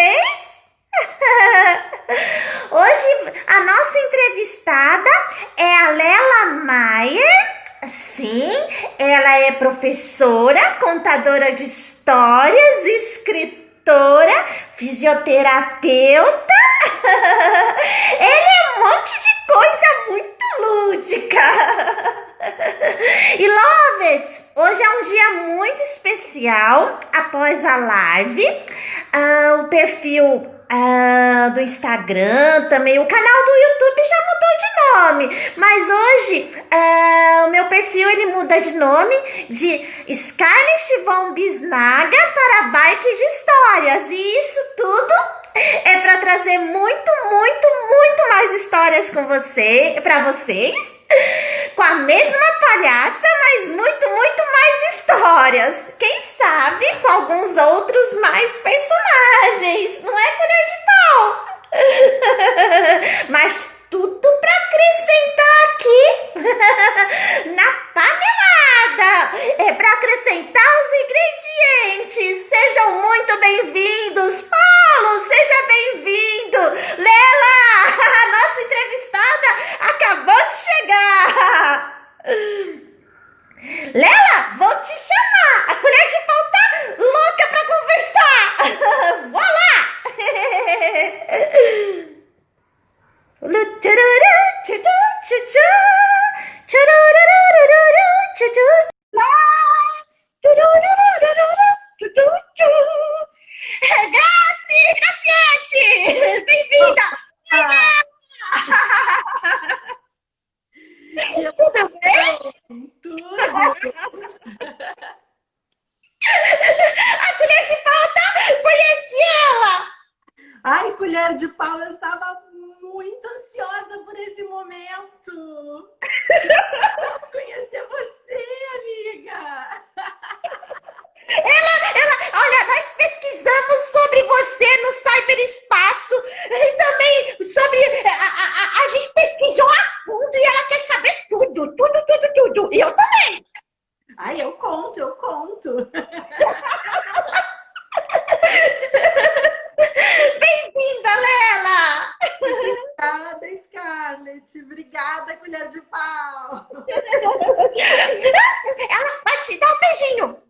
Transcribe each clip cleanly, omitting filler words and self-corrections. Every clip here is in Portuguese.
vocês? Hoje a nossa entrevistada é a Lela Maier. Sim, ela é professora, contadora de histórias, escritora, fisioterapeuta. Ele é um monte de coisa muito lúdica. E Lovets, hoje é um dia muito especial. Após a live, o perfil do Instagram, também o canal do YouTube já mudou de nome, mas hoje o meu perfil ele muda de nome de Scarlett von Bisnaga para Bike de Histórias, e isso tudo é para trazer muito mais histórias com você, para vocês, com a mesma palhaça, mas muito mais histórias. Quem sabe com alguns outros mais personagens, não é, colher de pau? Mas tudo para acrescentar aqui na panelada. É para acrescentar os ingredientes. Sejam muito bem-vindos. Paulo, seja bem-vindo. Lela, a nossa entrevistada acabou de chegar. Lela, vou te chamar. A colher de pau tá louca pra conversar. Voilá. Graciete, bem-vinda. Tudo bem? Tudo! A colher de pau tá, conheci ela. Ai, colher de pau, eu estava muito ansiosa por esse momento. Conhecer você, amiga. Olha, nós pesquisamos sobre você no cyberespaço e também sobre. A gente pesquisou a fundo e ela quer saber tudo. E eu também. Ai, eu conto. Bem-vinda, Lela! Obrigada, Scarlett. Obrigada, colher de pau. Ela vai te dar um beijinho.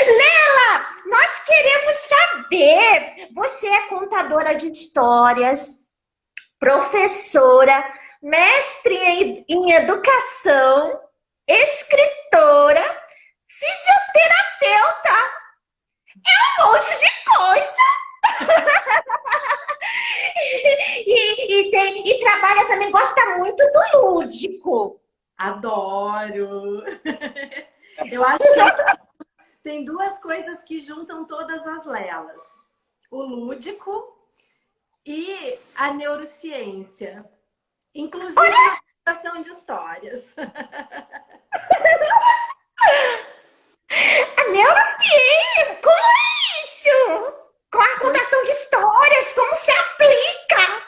Lela, nós queremos saber. Você é contadora de histórias, professora, mestre em educação, escritora, fisioterapeuta. É um monte de coisa. E trabalha também, gosta muito do lúdico. Adoro. Eu acho que tem duas coisas que juntam todas as Lelas. O lúdico e a neurociência. Inclusive a contação de histórias. A neurociência, como é isso? Com a contação de histórias, como se aplica?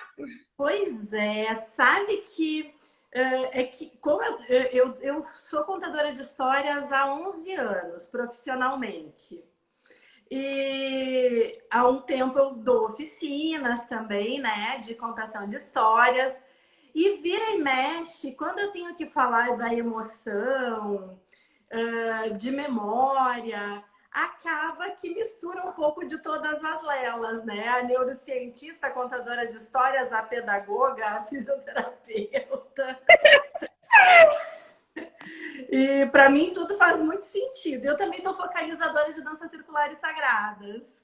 Pois é, sabe que como eu sou contadora de histórias há 11 anos, profissionalmente. E há um tempo eu dou oficinas também, né, de contação de histórias. E vira e mexe, quando eu tenho que falar da emoção, de memória, acaba que mistura um pouco de todas as Lelas, né? A neurocientista, a contadora de histórias, a pedagoga, a fisioterapeuta. E para mim tudo faz muito sentido. Eu também sou focalizadora de danças circulares sagradas.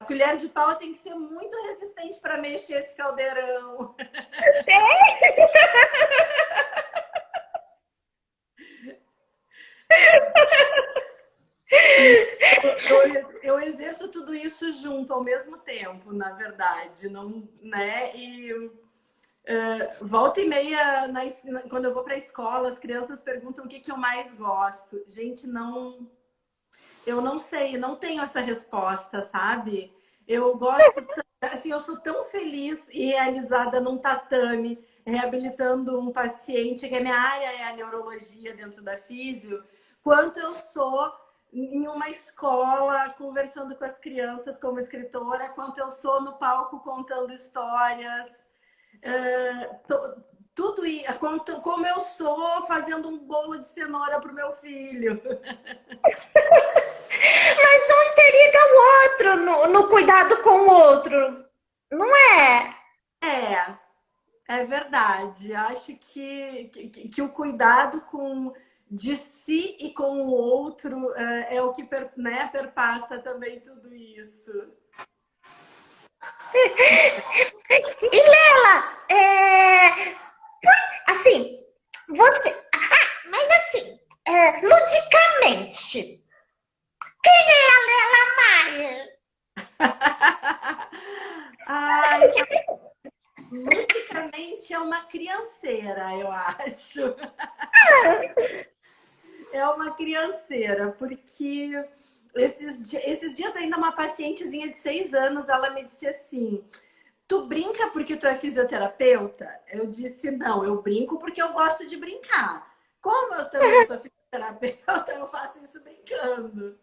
A colher de pau tem que ser muito resistente para mexer esse caldeirão. Eu exerço tudo isso junto ao mesmo tempo, na verdade, não, né? E volta e meia, quando eu vou para a escola, as crianças perguntam o que eu mais gosto. Gente, eu não sei, não tenho essa resposta, sabe? Eu gosto assim, eu sou tão feliz e realizada num tatame, reabilitando um paciente, que a minha área é a neurologia dentro da físio, quanto eu sou em uma escola conversando com as crianças como escritora, quanto eu sou no palco contando histórias, tudo isso, como eu sou fazendo um bolo de cenoura para o meu filho. Mas um interliga o outro no cuidado com o outro, não é? É, é verdade. Acho que o cuidado de si e com o outro é o que né, perpassa também tudo isso. E Lela, assim, você. Ah, mas assim, ludicamente, quem é a Lela Maia? Ai, ludicamente é uma crianceira, eu acho. É uma crianceira, porque esses dias ainda uma pacientezinha de 6 anos, ela me disse assim: tu brinca porque tu é fisioterapeuta? Eu disse, não, eu brinco porque eu gosto de brincar. Como eu também sou fisioterapeuta, eu faço isso brincando.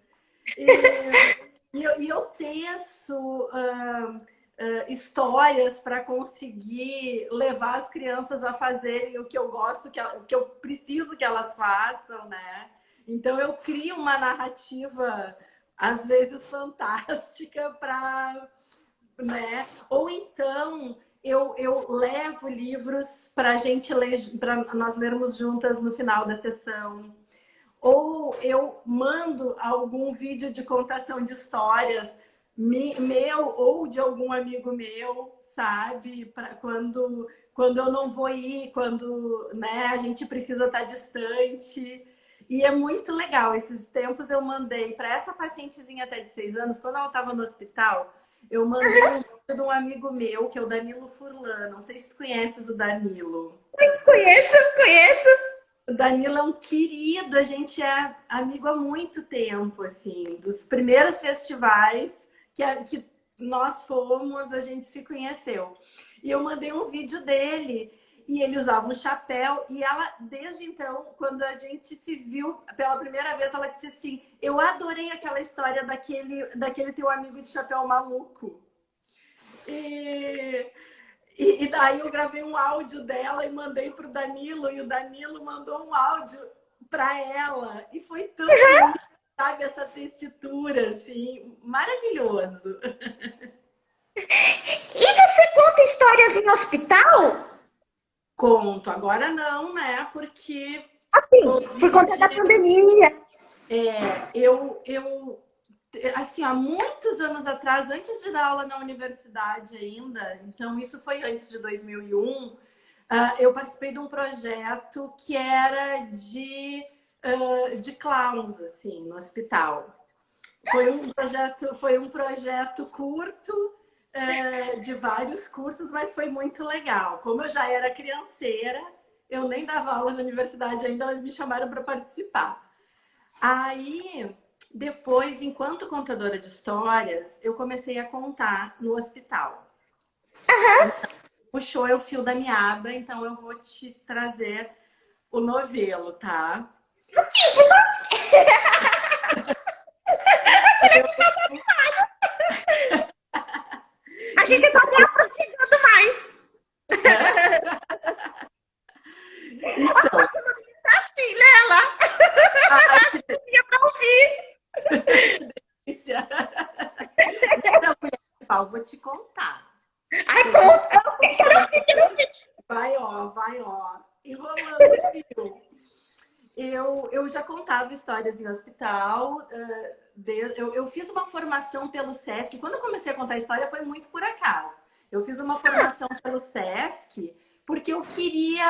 E eu teço histórias para conseguir levar as crianças a fazerem o que eu gosto, o que eu preciso que elas façam, né? Então eu crio uma narrativa, às vezes fantástica, para, né? Ou então eu levo livros para a gente ler, para nós lermos juntas no final da sessão. Ou eu mando algum vídeo de contação de histórias meu ou de algum amigo meu, sabe? Para quando eu não vou ir, quando, né, a gente precisa estar distante. E é muito legal. Esses tempos eu mandei para essa pacientezinha até de 6 anos, quando ela estava no hospital, eu mandei um vídeo de um amigo meu, que é o Danilo Furlan. Não sei se tu conheces o Danilo. Conheço, conheço. O Danilo é um querido, a gente é amigo há muito tempo, assim, dos primeiros festivais que nós fomos, a gente se conheceu. E eu mandei um vídeo dele e ele usava um chapéu e ela, desde então, quando a gente se viu pela primeira vez, ela disse assim: eu adorei aquela história daquele teu amigo de chapéu maluco. E, e daí eu gravei um áudio dela e mandei para o Danilo, e o Danilo mandou um áudio para ela. E foi tão bonito, sabe? Essa tessitura, assim, maravilhoso. E você conta histórias em hospital? Conto, agora não, né? Porque Assim, por Covid, conta da pandemia. eu assim, há muitos anos atrás, antes de dar aula na universidade ainda, então isso foi antes de 2001, eu participei de um projeto que era de clowns, assim, no hospital. Foi um projeto curto, de vários cursos, mas foi muito legal. Como eu já era crianceira, eu nem dava aula na universidade ainda, mas me chamaram para participar. Aí, depois, enquanto contadora de histórias, eu comecei a contar no hospital. Puxou é o fio da meada, então eu vou te trazer o novelo, tá? Assim, por favor. A gente tá Então, me aproximando mais. então, Assim, Lela. ai, que Ia pra ouvir. delícia. Então, Paulo, vou te contar. Ai, Que a gente conta. vai, ó, enrolando o fio. Eu já contava histórias em hospital. Eu fiz uma formação pelo SESC. Quando eu comecei a contar história, foi muito por acaso. Eu fiz uma formação pelo SESC porque eu queria.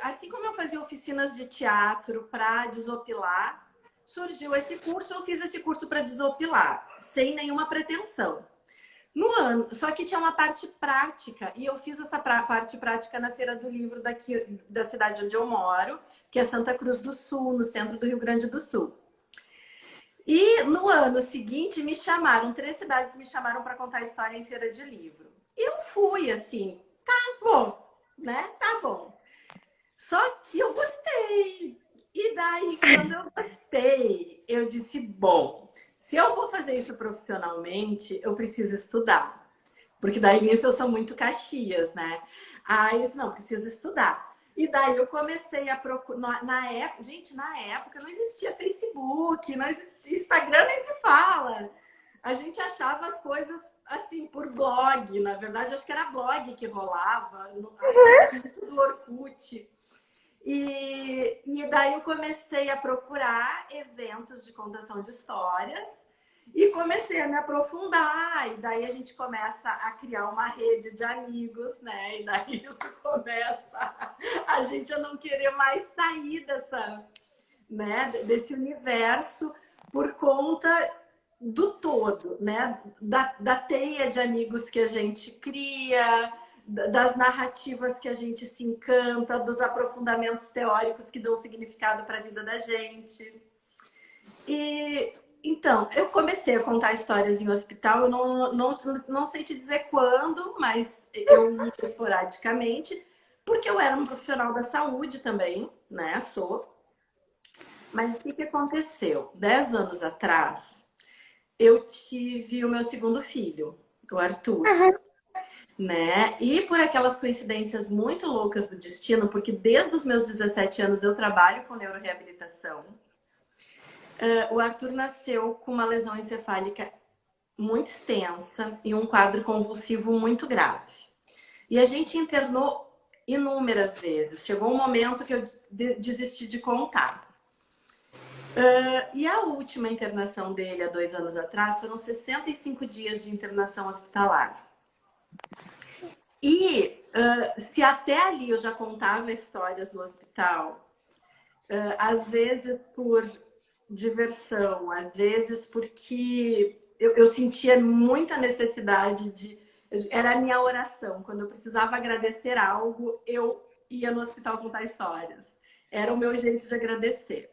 Assim como eu fazia oficinas de teatro para desopilar, surgiu esse curso. Eu fiz esse curso para desopilar, sem nenhuma pretensão. No ano, só que tinha uma parte prática, e eu fiz essa parte prática na Feira do Livro daqui da cidade onde eu moro, que é Santa Cruz do Sul, no centro do Rio Grande do Sul. E no ano seguinte me chamaram, 3 cidades me chamaram para contar história em feira de livro. E eu fui assim, tá bom, né? Tá bom. Só que eu gostei. E daí, quando eu gostei, eu disse: bom, se eu vou fazer isso profissionalmente, eu preciso estudar. Porque daí nisso eu sou muito Caxias, né? Aí eu disse: não, preciso estudar. E daí eu comecei a procurar. Na época, gente, na época não existia Facebook, não existia Instagram, nem se fala. A gente achava as coisas assim por blog. Na verdade, acho que era blog que rolava. Acho que era muito do Orkut. E daí eu comecei a procurar eventos de contação de histórias e comecei a me aprofundar. E daí a gente começa a criar uma rede de amigos, né? E daí isso começa a gente a não querer mais sair desse universo por conta do todo, né? Da teia de amigos que a gente cria, das narrativas que a gente se encanta, dos aprofundamentos teóricos que dão significado para a vida da gente. E então, eu comecei a contar histórias em hospital, eu não sei te dizer quando, mas eu ia esporadicamente, porque eu era um profissional da saúde também, né? Sou. Mas o que aconteceu? 10 anos atrás, eu tive o meu segundo filho, o Arthur. Né? E por aquelas coincidências muito loucas do destino, porque desde os meus 17 anos eu trabalho com neuroreabilitação, o Arthur nasceu com uma lesão encefálica muito extensa e um quadro convulsivo muito grave. E a gente internou inúmeras vezes. Chegou um momento que eu desisti de contar. E a última internação dele, há 2 anos atrás, foram 65 dias de internação hospitalar. E se até ali eu já contava histórias no hospital, às vezes por diversão, às vezes porque eu sentia muita necessidade de. Era a minha oração. Quando eu precisava agradecer algo, eu ia no hospital contar histórias. Era o meu jeito de agradecer.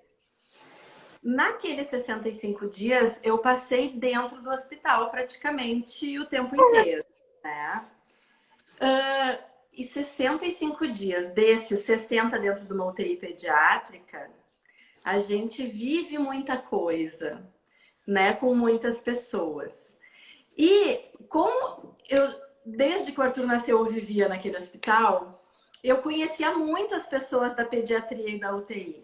Naqueles 65 dias, eu passei dentro do hospital praticamente o tempo inteiro, né? E 65 dias desses, 60 dentro de uma UTI pediátrica, a gente vive muita coisa, né? Com muitas pessoas. E como eu, desde que o Arthur nasceu, eu vivia naquele hospital, eu conhecia muitas pessoas da pediatria e da UTI.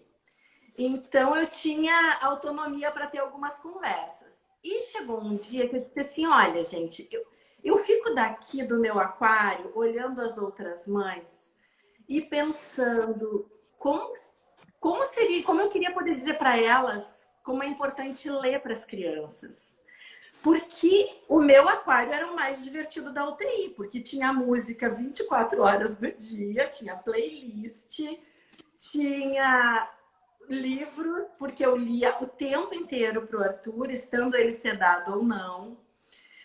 Então eu tinha autonomia para ter algumas conversas. E chegou um dia que eu disse assim: olha, gente, eu fico daqui do meu aquário olhando as outras mães e pensando como seria, como eu queria poder dizer para elas como é importante ler para as crianças. Porque o meu aquário era o mais divertido da UTI, porque tinha música 24 horas do dia, tinha playlist, tinha livros, porque eu lia o tempo inteiro para o Arthur, estando ele sedado ou não.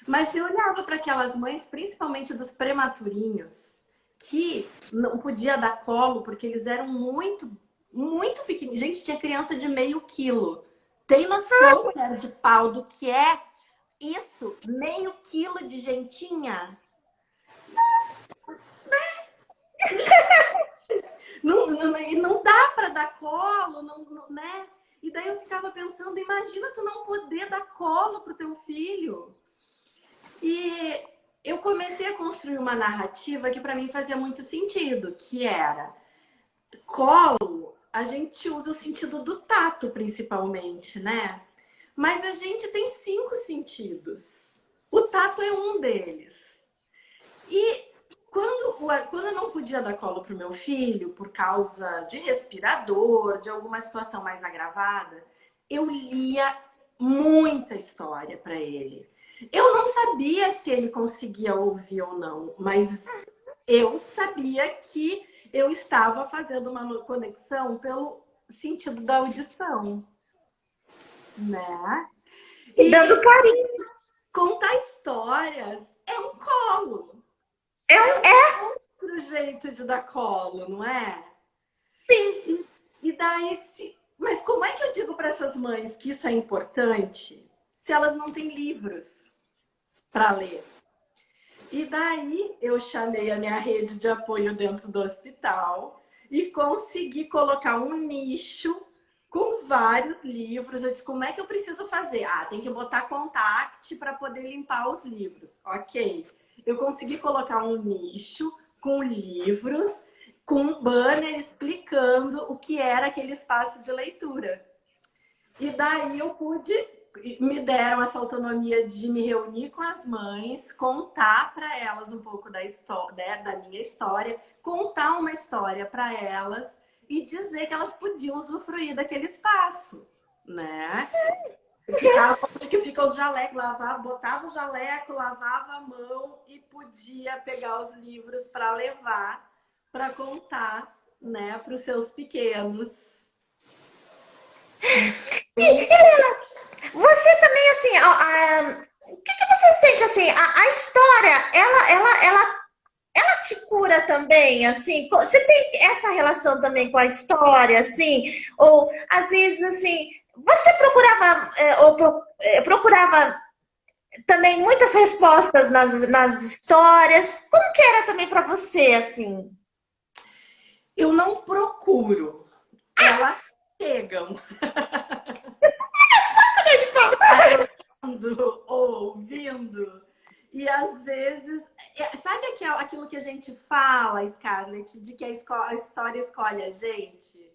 Mas eu olhava para aquelas mães, principalmente dos prematurinhos, que não podia dar colo porque eles eram muito, muito pequenos. Gente, tinha criança de meio quilo. Tem noção, mulher de pau, do que é isso? Meio quilo de gentinha? Não dá para dar colo, né? E daí eu ficava pensando, imagina tu não poder dar colo pro teu filho. E eu comecei a construir uma narrativa que para mim fazia muito sentido, que era colo, a gente usa o sentido do tato principalmente, né? Mas a gente tem 5 sentidos. O tato é um deles. E quando eu não podia dar colo pro meu filho por causa de respirador, de alguma situação mais agravada, eu lia muita história para ele. Eu não sabia se ele conseguia ouvir ou não, mas eu sabia que eu estava fazendo uma conexão pelo sentido da audição, né? E dando E carinho. contar histórias é um colo. É, É um é outro jeito de dar colo, não é? sim. E daí, Mas como é que eu digo para essas mães que isso é importante se elas não têm livros para ler? E daí eu chamei a minha rede de apoio dentro do hospital e consegui colocar um nicho com vários livros. Eu disse, como é que eu preciso fazer? Ah, tem que botar contact para poder limpar os livros. Ok. Eu consegui colocar um nicho com livros, com um banner explicando o que era aquele espaço de leitura. E daí eu pude, me deram essa autonomia de me reunir com as mães, contar para elas um pouco da história, né, da minha história, contar uma história para elas e dizer que elas podiam usufruir daquele espaço, né? Ficava onde que fica os jalecos, lavava, botava o jaleco, lavava a mão e podia pegar os livros para levar, para contar, né, para os seus pequenos. Você também, assim, o que, que você sente, assim, a história, ela te cura também, assim? Você tem essa relação também com a história, assim? Ou, às vezes, assim, você procurava, procurava também muitas respostas nas histórias? Como que era também para você, assim? Eu não procuro, elas chegam. Lendo, ouvindo. E às vezes, sabe aquilo que a gente fala, Scarlett, de que a história escolhe a gente?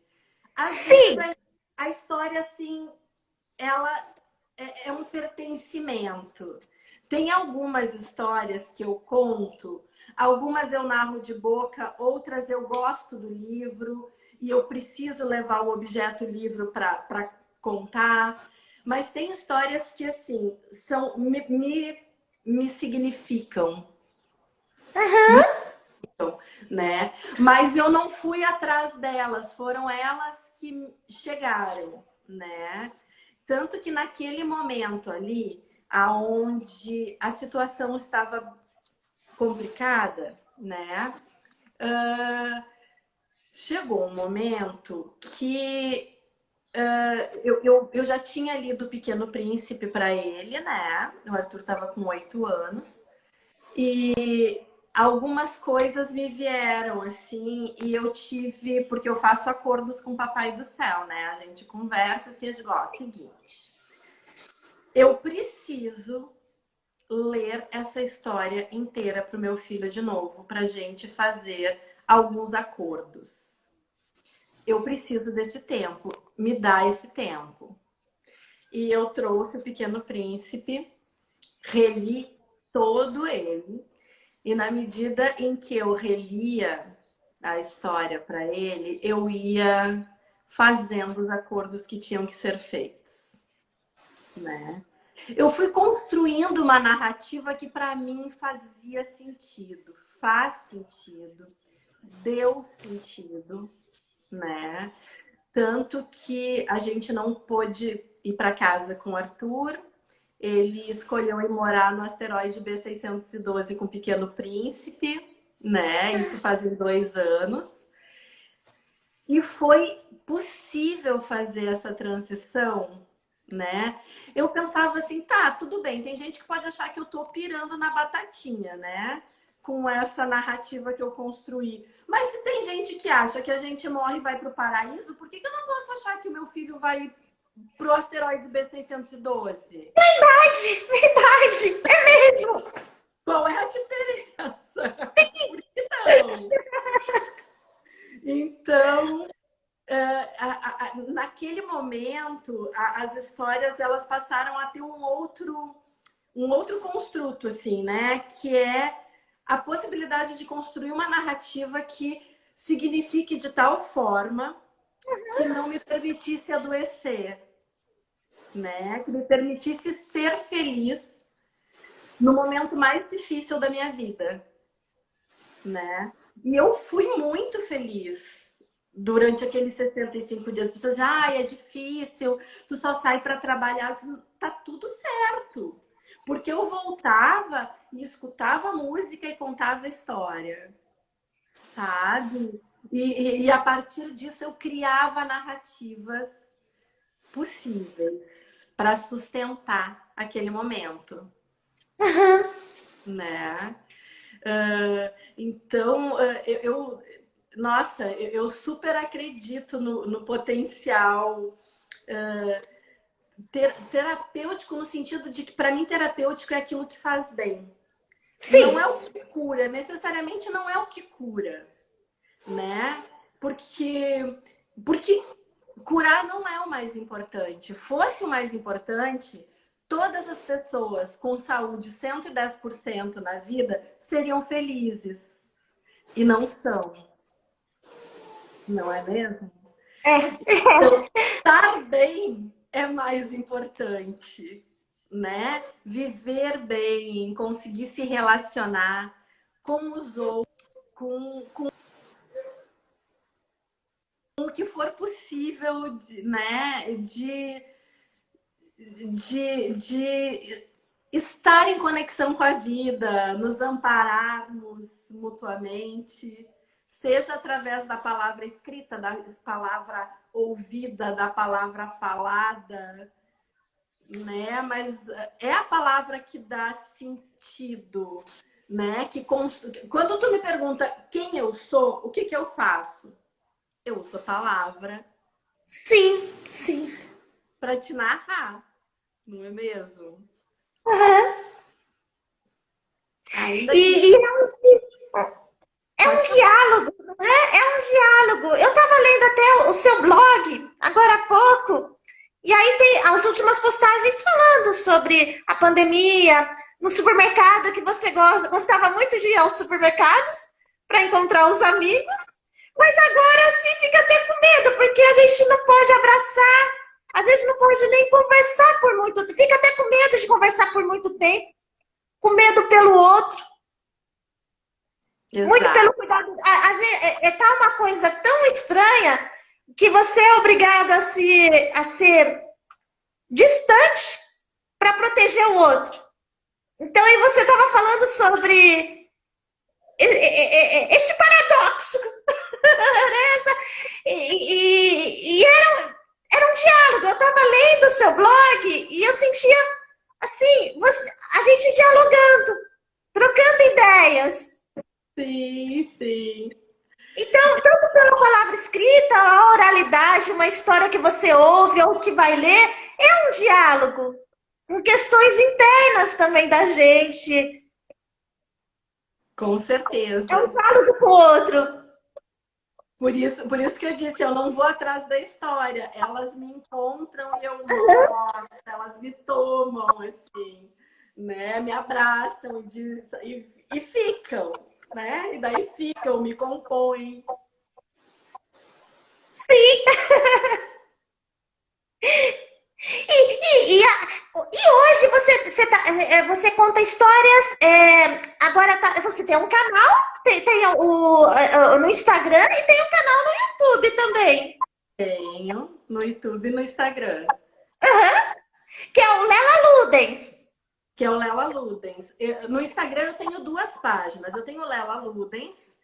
Às vezes Sim, a história, assim, ela é um pertencimento. Tem algumas histórias que eu conto, algumas eu narro de boca, outras eu gosto do livro e eu preciso levar o objeto livro para contar. Mas tem histórias que, assim, me significam, né? Mas eu não fui atrás delas, foram elas que chegaram, né? Tanto que naquele momento ali, aonde a situação estava complicada, né? Chegou um momento que eu já tinha lido O Pequeno Príncipe para ele, né? O Arthur estava com 8 anos. E algumas coisas me vieram assim, e eu tive, porque eu faço acordos com o Papai do Céu, né? A gente conversa assim, eu digo, ó, seguinte, eu preciso ler essa história inteira para o meu filho de novo, para gente fazer alguns acordos. Eu preciso desse tempo, me dá esse tempo. E eu trouxe o Pequeno Príncipe, reli todo ele. E na medida em que eu relia a história para ele, eu ia fazendo os acordos que tinham que ser feitos, né? Eu fui construindo uma narrativa que para mim fazia sentido, faz sentido, deu sentido, né? Tanto que a gente não pôde ir para casa com o Arthur. Ele escolheu ir morar no asteroide B612 com o Pequeno Príncipe, né? Isso fazem 2 anos. E foi possível fazer essa transição, né? Eu pensava assim, tá, tudo bem, tem gente que pode achar que eu tô pirando na batatinha, né? Com essa narrativa que eu construí. Mas se tem gente que acha que a gente morre e vai pro paraíso, por que eu não posso achar que o meu filho vai pro asteroide B612? verdade, verdade, é mesmo. Qual é a diferença? Por que não? Então, naquele momento, as histórias elas passaram a ter um outro construto, assim, né? Que é a possibilidade de construir uma narrativa que signifique de tal forma que não me permitisse adoecer, né? Que me permitisse ser feliz no momento mais difícil da minha vida, né? E eu fui muito feliz durante aqueles 65 dias. As pessoas dizem, é difícil, tu só sai para trabalhar. Disse, tá tudo certo. Porque eu voltava e escutava música e contava história, sabe? E a partir disso eu criava narrativas possíveis para sustentar aquele momento, Aham. né? Então, nossa, eu super acredito no potencial terapêutico, no sentido de que, para mim, terapêutico é aquilo que faz bem. Não Sim, é o que cura, necessariamente não é o que cura, né? Porque curar não é o mais importante. Fosse o mais importante, todas as pessoas com saúde 110% na vida seriam felizes. E não são, não é mesmo? é. Então, estar bem é mais importante, né? Viver bem, conseguir se relacionar com os outros, com o que for possível, né? De estar em conexão com a vida, nos ampararmos mutuamente, seja através da palavra escrita, da palavra ouvida, da palavra falada, né? Mas é a palavra que dá sentido, né? Quando tu me pergunta quem eu sou, o que que eu faço? Eu uso a palavra Sim, sim. para te narrar, não é mesmo? Aham. Ainda que E é pode um falar. diálogo, não é? É um diálogo. Eu estava lendo até o seu blog, agora há pouco, e aí tem as últimas postagens falando sobre a pandemia, no supermercado, que você gostava muito de ir aos supermercados para encontrar os amigos, mas agora assim fica até com medo, porque a gente não pode abraçar, às vezes não pode nem conversar por muito tempo, fica até com medo de conversar por muito tempo, com medo pelo outro. Muito pelo Exato. cuidado. Às vezes tá uma coisa tão estranha que você é obrigado a ser distante para proteger o outro. Então, aí você estava falando sobre esse paradoxo. Era um diálogo. Eu estava lendo o seu blog e eu sentia assim, a gente dialogando, trocando ideias. Sim, sim. Então, tanto pela palavra escrita, a oralidade, uma história que você ouve ou que vai ler, é um diálogo com questões internas também da gente. Com É um certeza. diálogo com o outro. Por isso que eu disse, eu não vou atrás da história. Elas me encontram e eu, nossa, elas me tomam assim, né? Me abraçam e ficam, né? E daí ficam, me compõem. Sim. E hoje você conta histórias. Agora você tem um canal, tem no Instagram e tem um canal no YouTube também. Tenho no YouTube e no Instagram, Que é o Lela Ludens. que é o Lela Ludens. No Instagram eu tenho duas páginas. Eu tenho o Lela Ludens,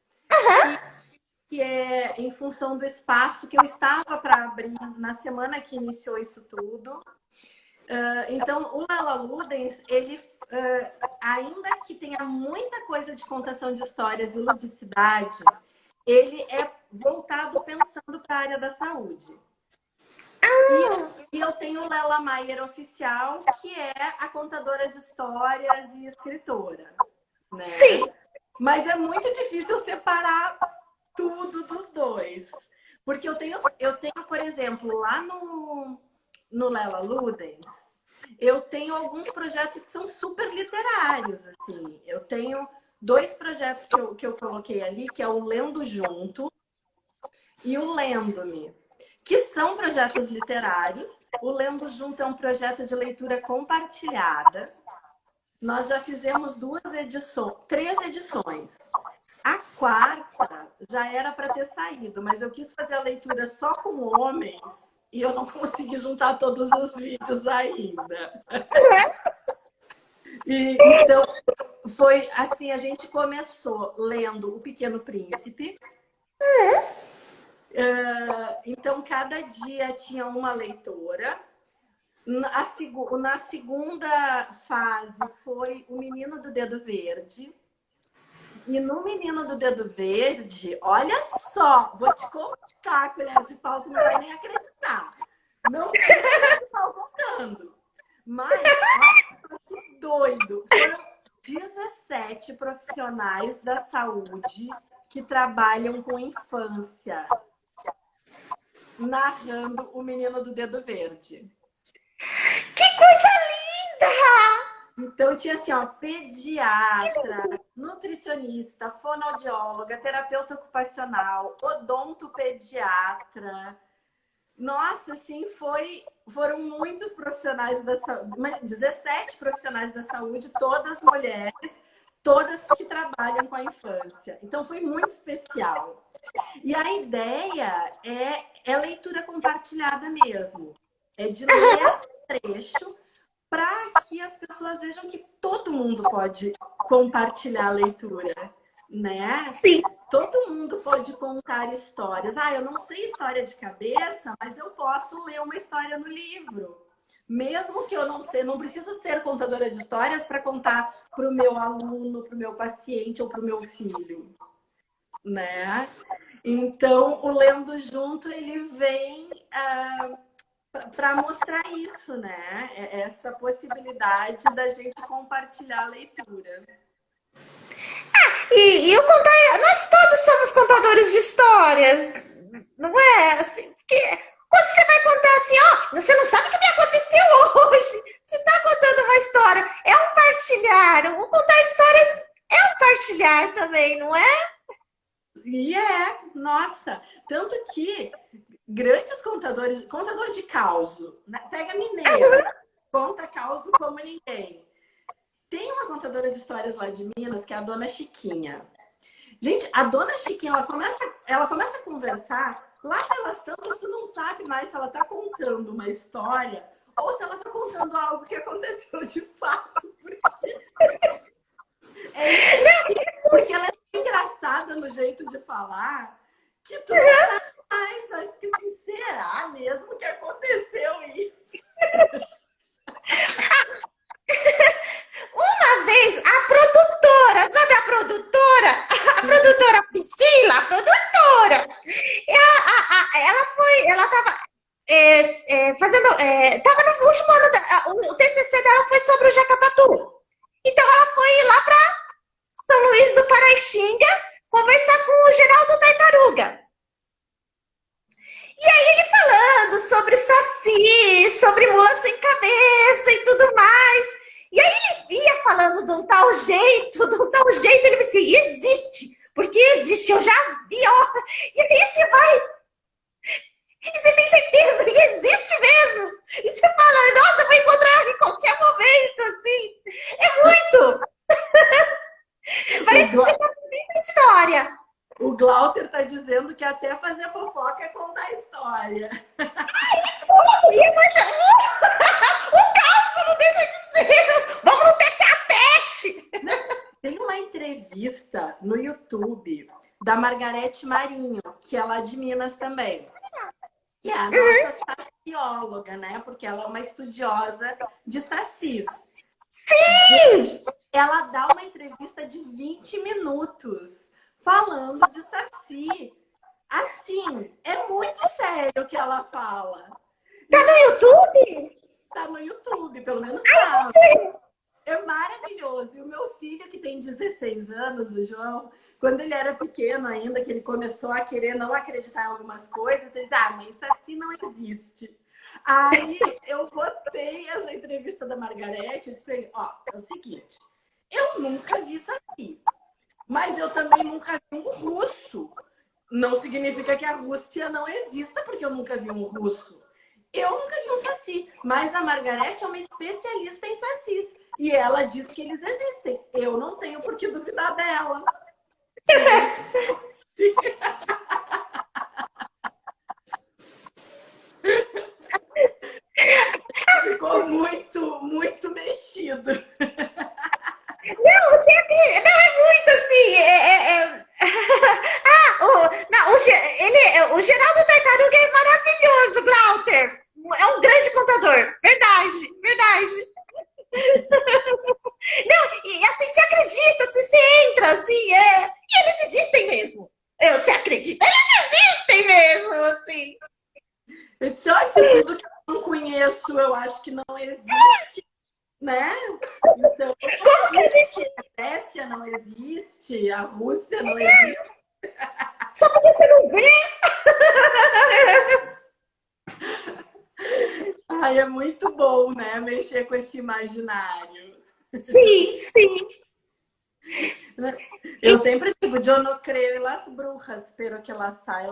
que é em função do espaço que eu estava para abrir na semana que iniciou isso tudo. Então, o Lala Ludens, ele, ainda que tenha muita coisa de contação de histórias e ludicidade, ele é voltado pensando para a área da saúde. E eu tenho o Lela Maier Oficial, que é a contadora de histórias e escritora, né? Sim. Mas é muito difícil separar tudo dos dois. Porque eu tenho, por exemplo, lá no Lela Ludens, eu tenho alguns projetos que são super literários, assim. Eu tenho dois projetos que eu coloquei ali, que é o Lendo Junto e o Lendo-me, que são projetos literários. O Lendo Junto é um projeto de leitura compartilhada. Nós já fizemos três edições. A quarta já era para ter saído, mas eu quis fazer a leitura só com homens e eu não consegui juntar todos os vídeos ainda. Então, foi assim, a gente começou lendo O Pequeno Príncipe. Então, cada dia tinha uma leitora. Na segunda fase foi o Menino do Dedo Verde. E no Menino do Dedo Verde, olha só, vou te contar, colher de pau, tu não vai nem acreditar. Não tinha colher de pau contando. Mas, olha só que doido. Foram 17 profissionais da saúde que trabalham com infância, narrando o Menino do Dedo Verde. Que coisa linda! Então tinha assim, ó, pediatra, nutricionista, fonoaudióloga, terapeuta ocupacional, odontopediatra. Nossa, assim, foram muitos profissionais da saúde, 17 profissionais da saúde, todas mulheres, todas que trabalham com a infância. Então foi muito especial. E a ideia é leitura compartilhada mesmo. É de ler trecho para que as pessoas vejam que todo mundo pode compartilhar a leitura, né? Sim. Todo mundo pode contar histórias. Ah, eu não sei história de cabeça, mas eu posso ler uma história no livro. Mesmo que eu não sei, não preciso ser contadora de histórias para contar para o meu aluno, para o meu paciente ou para o meu filho, né? Então, o Lendo Junto, ele vem para mostrar isso, né? Essa possibilidade da gente compartilhar a leitura. E o contar, nós todos somos contadores de histórias, não é? Assim, porque quando você vai contar assim, ó, você não sabe o que me aconteceu hoje. Você está contando uma história, é um partilhar. O contar histórias é um partilhar também, não é? E nossa, tanto que grandes contadores, contador de causo, né? Pega mineiro, conta causo como ninguém. Tem uma contadora de histórias lá de Minas, que é a Dona Chiquinha. Gente, a Dona Chiquinha, ela começa a conversar, lá pelas tantas, tu não sabe mais se ela tá contando uma história ou se ela tá contando algo que aconteceu de fato. Porque ela é engraçada no jeito de falar que tu não sabe mais, sabe? Fica assim, será mesmo que aconteceu isso? Uma vez, a produtora, sabe a produtora? A produtora Priscila, a produtora, ela tava fazendo, tava no último ano, o TCC dela foi sobre o Jacatatu. Então ela foi lá para São Luís do Paraitinga conversar com o Geraldo Tartaruga. E aí ele falando sobre saci, sobre mula sem cabeça e tudo mais. E aí ele ia falando de um tal jeito, ele me disse, existe, porque existe, eu já vi, ó. E aí você vai, e você tem certeza que existe mesmo. E você fala, nossa, eu vou encontrar em qualquer momento, assim. É muito. Parece que você tá vivendo a história. O Glauter tá dizendo que até fazer fofoca é contar história. O caos não deixa de ser. Vamos no tete a tete. Tem uma entrevista no YouTube da Margarete Marinho, que é lá de Minas também. Que é a nossa sacióloga, né? Porque ela é uma estudiosa de sacis. Sim! Ela dá uma entrevista de 20 minutos falando de saci. Assim, é muito sério o que ela fala. Tá no YouTube? Tá no YouTube, pelo menos tá. É maravilhoso. E o meu filho, que tem 16 anos, o João, quando ele era pequeno ainda, que ele começou a querer não acreditar em algumas coisas, ele disse, mãe, saci não existe. Aí eu botei essa entrevista da Margarete e disse pra ele, é o seguinte, eu nunca vi saci, mas eu também nunca vi um russo. Não significa que a Rússia não exista, porque eu nunca vi um russo. Eu nunca vi um saci, mas a Margarete é uma especialista em sacis. E ela diz que eles existem. Eu não tenho por que duvidar dela. Ficou muito, muito mexido. Não, não é muito assim. O Geraldo assim, e eles existem mesmo. Você acredita? Eles existem mesmo, assim. Eu disse, ó, se tudo que eu não conheço, eu acho que não existe, né? Então, Como que a existe. gente... A Grécia não existe, a Rússia não existe. Só porque você não vê? Ai, é muito bom, né? Mexer com esse imaginário. Sim, sim. Eu sempre digo, eu não creio em las brujas, pero que ela sai.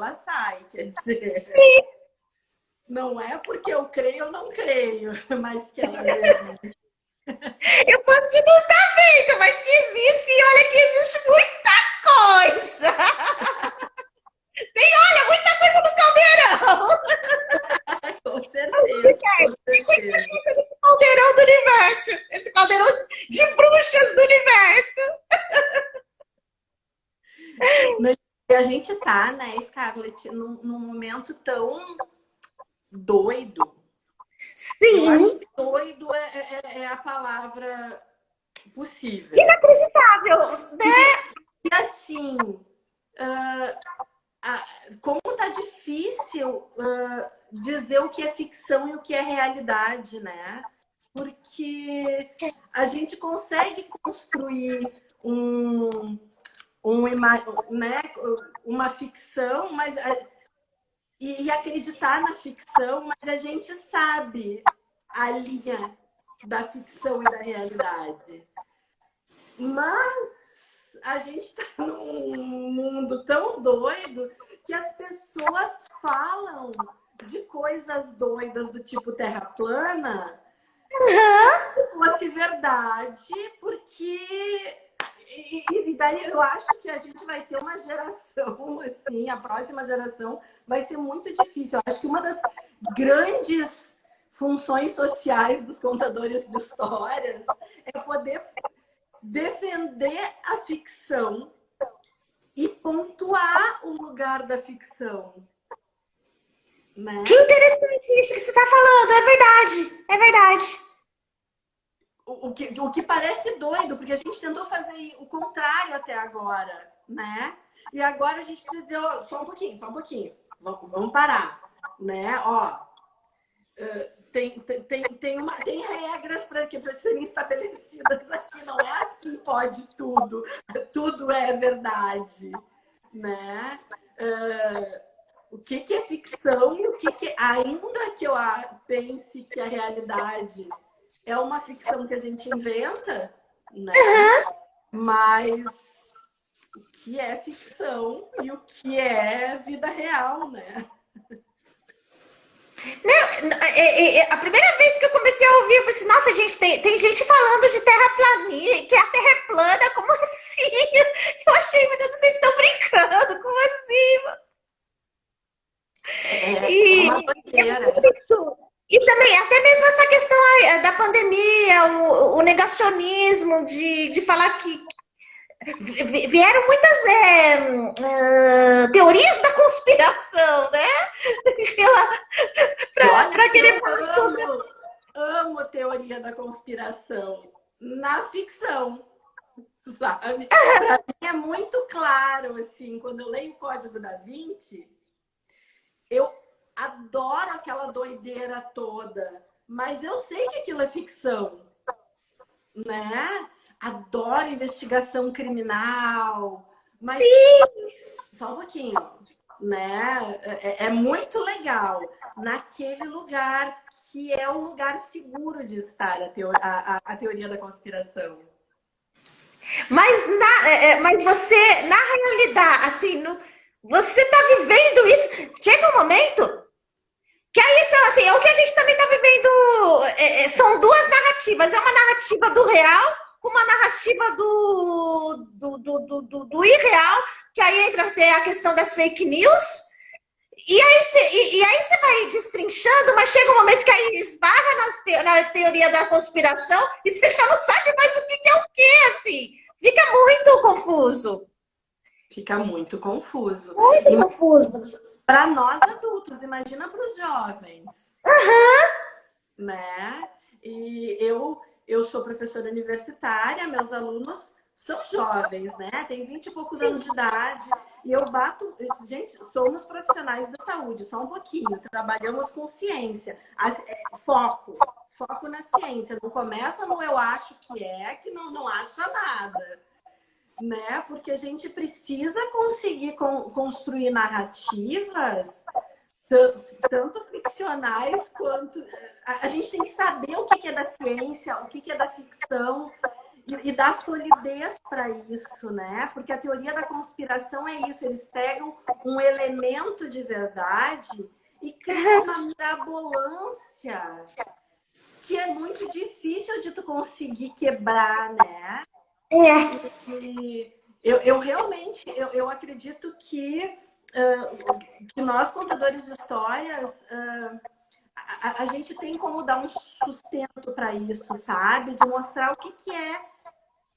Quer dizer, Sim. não é porque eu creio ou não creio, mas que elas existem. Eu posso não estar vendo, mas que existe, e olha que existe muita coisa. Tem, olha, muita coisa no caldeirão. Com certeza, com certeza. Esse caldeirão do universo. Esse caldeirão de bruxas do universo. E a gente tá, né, Scarlett, num momento tão doido. Eu acho Sim. que doido é a palavra possível. Inacreditável, né? E assim, como tá difícil dizer o que é ficção e o que é realidade, né? Porque a gente consegue construir né, uma ficção, mas e acreditar na ficção, mas a gente sabe a linha da ficção e da realidade. Mas a gente está num mundo tão doido que as pessoas falam de coisas doidas do tipo terra plana Uhum. se fosse verdade, porque e daí eu acho que a gente vai ter uma geração, assim, a próxima geração vai ser muito difícil. Eu acho que uma das grandes funções sociais dos contadores de histórias é poder defender a ficção e pontuar o lugar da ficção, Que né? interessante isso que você está falando, é verdade, é verdade. O que parece doido, porque a gente tentou fazer o contrário até agora, né? E agora a gente precisa dizer, ó, só um pouquinho, vamos parar, né? Ó, tem regras para serem estabelecidas aqui, não é assim, pode tudo é verdade, né? O que é ficção e o que ainda que eu pense que a realidade é uma ficção que a gente inventa, né? Mas o que é ficção e o que é vida real, né? Não, a primeira vez que eu comecei a ouvir, eu falei assim, nossa, gente, tem gente falando de terraplanista, que a Terra é plana, como assim? Eu achei, meu Deus, vocês estão brincando, como assim? É uma E é doideira. muito. E também, até mesmo essa questão da pandemia, o negacionismo de falar que vieram muitas teorias da conspiração, né? Olha Para que eu querer falar sobre. amo teoria da conspiração na ficção, sabe? Para mim é muito claro, assim, quando eu leio o Código da Vinci, eu adoro aquela doideira toda, mas eu sei que aquilo é ficção, né? Adoro investigação criminal, mas Sim, só um pouquinho, né? É muito legal naquele lugar que é o lugar seguro de estar a teoria da conspiração. mas você, na realidade, assim, você está vivendo isso. Chega um momento que aí são, assim, é o que a gente também está vivendo. São duas narrativas. É uma narrativa do real com uma narrativa do irreal, que aí entra até a questão das fake news. E aí você vai destrinchando, mas chega um momento que aí esbarra na teoria da conspiração e você já não sabe mais o que é o que, assim. Fica muito confuso. Fica muito confuso. Muito confuso. Para nós adultos, imagina para os jovens, né? E eu sou professora universitária, meus alunos são jovens, né? Tem 20 e poucos anos de idade. E eu bato. Gente, somos profissionais da saúde, só um pouquinho. Trabalhamos com ciência. Foco. Foco na ciência. Não começa no eu acho que não acha nada. Né? Porque a gente precisa conseguir construir narrativas tanto ficcionais quanto... A gente tem que saber o que é da ciência, o que é da ficção e dar solidez para isso, né? Porque a teoria da conspiração é isso, eles pegam um elemento de verdade e criam uma mirabolância que é muito difícil de tu conseguir quebrar, né? E eu realmente, eu acredito que nós, contadores de histórias, a gente tem como dar um sustento para isso, sabe? De mostrar o que é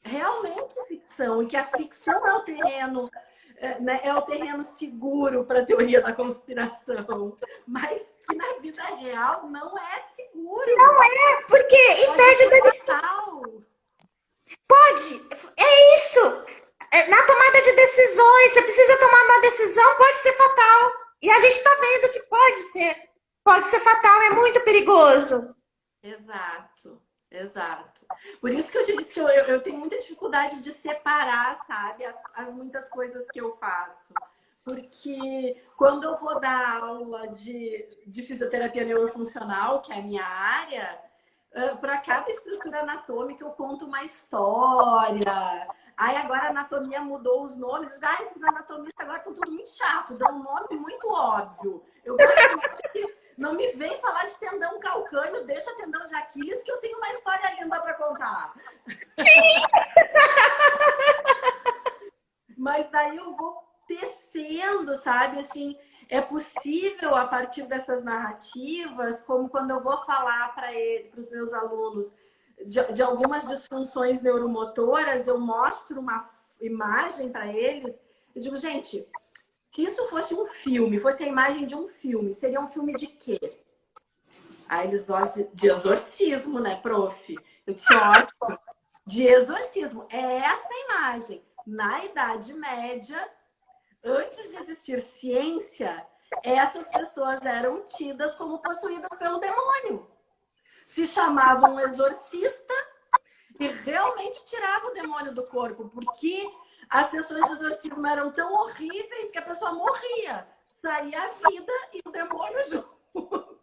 realmente ficção, e que a ficção é o terreno, né, é o terreno seguro para a teoria da conspiração, mas que na vida real não é seguro. Não é, porque impede da fatal. Pode, é isso. Na tomada de decisões, você precisa tomar uma decisão, pode ser fatal. E a gente está vendo que pode ser fatal, é muito perigoso. Exato. Exato. Por isso que eu te disse que eu tenho muita dificuldade de separar, sabe, as muitas coisas que eu faço. Porque quando eu vou dar aula de fisioterapia neurofuncional, que é a minha área, para cada estrutura anatômica eu conto uma história. Aí agora a anatomia mudou os nomes. Esses anatomistas agora estão tudo muito chato, dão um nome muito óbvio. Eu gosto de... Não me vem falar de tendão calcâneo, deixa tendão de Aquiles, que eu tenho uma história linda para contar. Sim! Mas daí eu vou tecendo, sabe? Assim, é possível, a partir dessas narrativas, como quando eu vou falar para os meus alunos de algumas disfunções neuromotoras, eu mostro uma imagem para eles e digo, gente... Se isso fosse um filme, fosse a imagem de um filme, seria um filme de quê? Aí eles olham de exorcismo, né, prof? Eu disse, ótimo, de exorcismo. É essa imagem. Na Idade Média, antes de existir ciência, essas pessoas eram tidas como possuídas pelo demônio. Se chamavam um exorcista e realmente tirava o demônio do corpo, porque... As sessões de exorcismo eram tão horríveis que a pessoa morria. Saía a vida e o demônio junto.